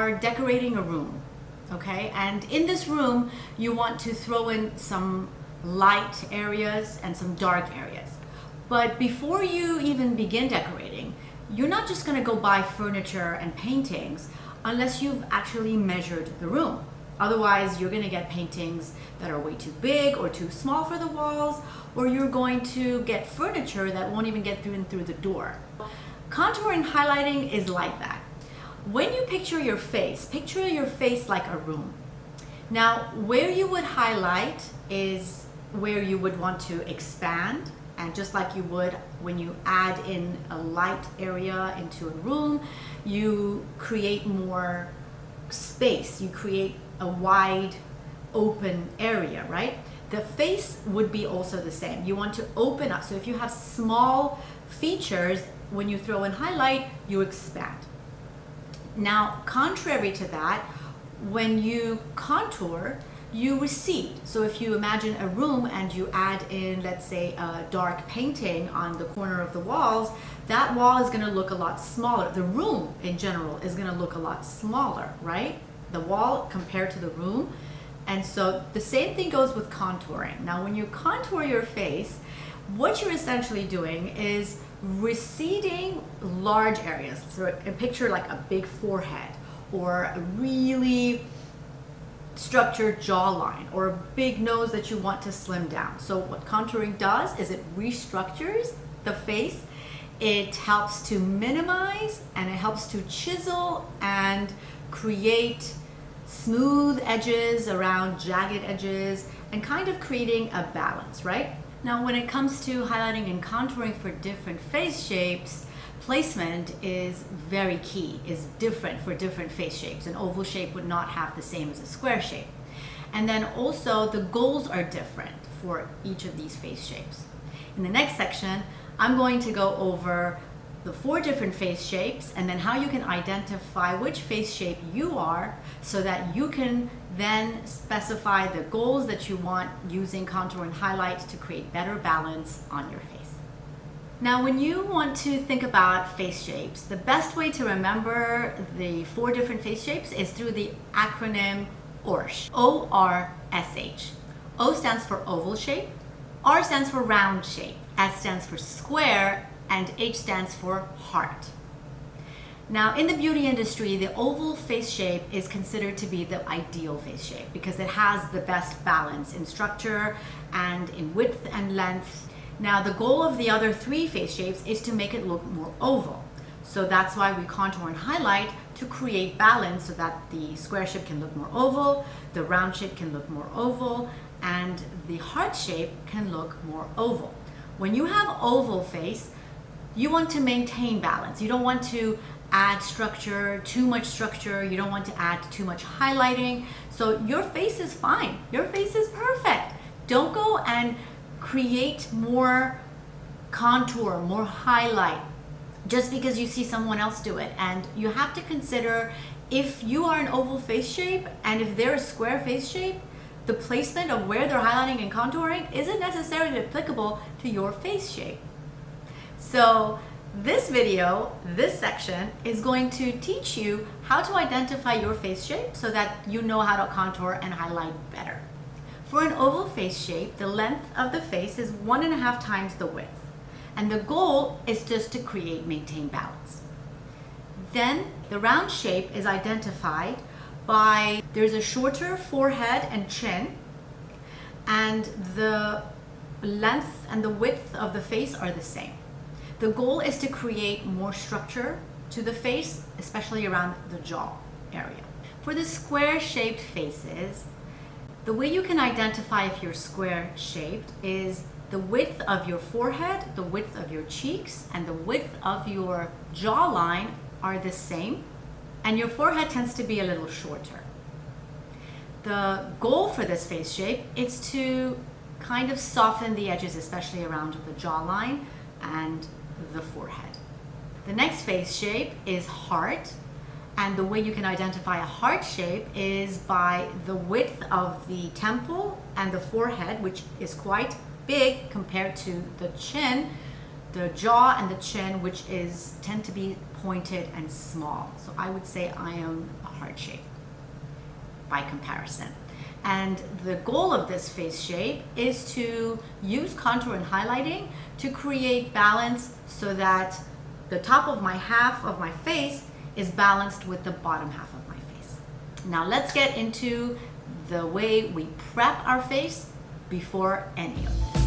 are decorating a room, okay? And in this room, you want to throw in some light areas and some dark areas. But before you even begin decorating, you're not just gonna go buy furniture and paintings unless you've actually measured the room. Otherwise, you're gonna get paintings that are way too big or too small for the walls, or you're going to get furniture that won't even get through the door. Contour and highlighting is like that. When you picture your face like a room. Now, where you would highlight is where you would want to expand, and just like you would when you add in a light area into a room, you create more space, you create a wide open area, right? The face would be also the same. You want to open up. So if you have small features, when you throw in highlight, you expand. Now, contrary to that, when you contour, you recede. So if you imagine a room and you add in, let's say, a dark painting on the corner of the walls, that wall is going to look a lot smaller. The room in general is going to look a lot smaller, right? The wall compared to the room. And so the same thing goes with contouring. Now, when you contour your face, what you're essentially doing is receding large areas. So a picture like a big forehead, or a really structured jawline, or a big nose that you want to slim down. So what contouring does is it restructures the face. It helps to minimize, and it helps to chisel and create smooth edges around jagged edges, and kind of creating a balance, right? Now, when it comes to highlighting and contouring for different face shapes, placement is very key, is different for different face shapes. An oval shape would not have the same as a square shape. And then also the goals are different for each of these face shapes. In the next section, I'm going to go over the 4 different face shapes, and then how you can identify which face shape you are, so that you can then specify the goals that you want using contour and highlight to create better balance on your face. Now, when you want to think about face shapes, the best way to remember the 4 different face shapes is through the acronym ORSH, O-R-S-H. O stands for oval shape, R stands for round shape, S stands for square, and H stands for heart. Now, in the beauty industry, the oval face shape is considered to be the ideal face shape because it has the best balance in structure and in width and length. Now, the goal of the other 3 face shapes is to make it look more oval. So that's why we contour and highlight, to create balance, so that the square shape can look more oval, the round shape can look more oval, and the heart shape can look more oval. When you have oval face, you want to maintain balance. You don't want to add structure, too much structure. You don't want to add too much highlighting. So your face is fine. Your face is perfect. Don't go and create more contour, more highlight, just because you see someone else do it. And you have to consider, if you are an oval face shape and if they're a square face shape, the placement of where they're highlighting and contouring isn't necessarily applicable to your face shape. So this video, this section, is going to teach you how to identify your face shape so that you know how to contour and highlight better. For an oval face shape, the length of the face is 1.5 times the width. And the goal is just to maintain balance. Then the round shape is identified by, there's a shorter forehead and chin, and the length and the width of the face are the same. The goal is to create more structure to the face, especially around the jaw area. For the square-shaped faces, the way you can identify if you're square-shaped is the width of your forehead, the width of your cheeks, and the width of your jawline are the same, and your forehead tends to be a little shorter. The goal for this face shape is to kind of soften the edges, especially around the jawline and the forehead. The next face shape is heart, and the way you can identify a heart shape is by the width of the temple and the forehead, which is quite big compared to the chin, the jaw and the chin, which tend to be pointed and small. So I would say I am a heart shape by comparison. And the goal of this face shape is to use contour and highlighting to create balance so that the top of my half of my face is balanced with the bottom half of my face. Now let's get into the way we prep our face before any of this.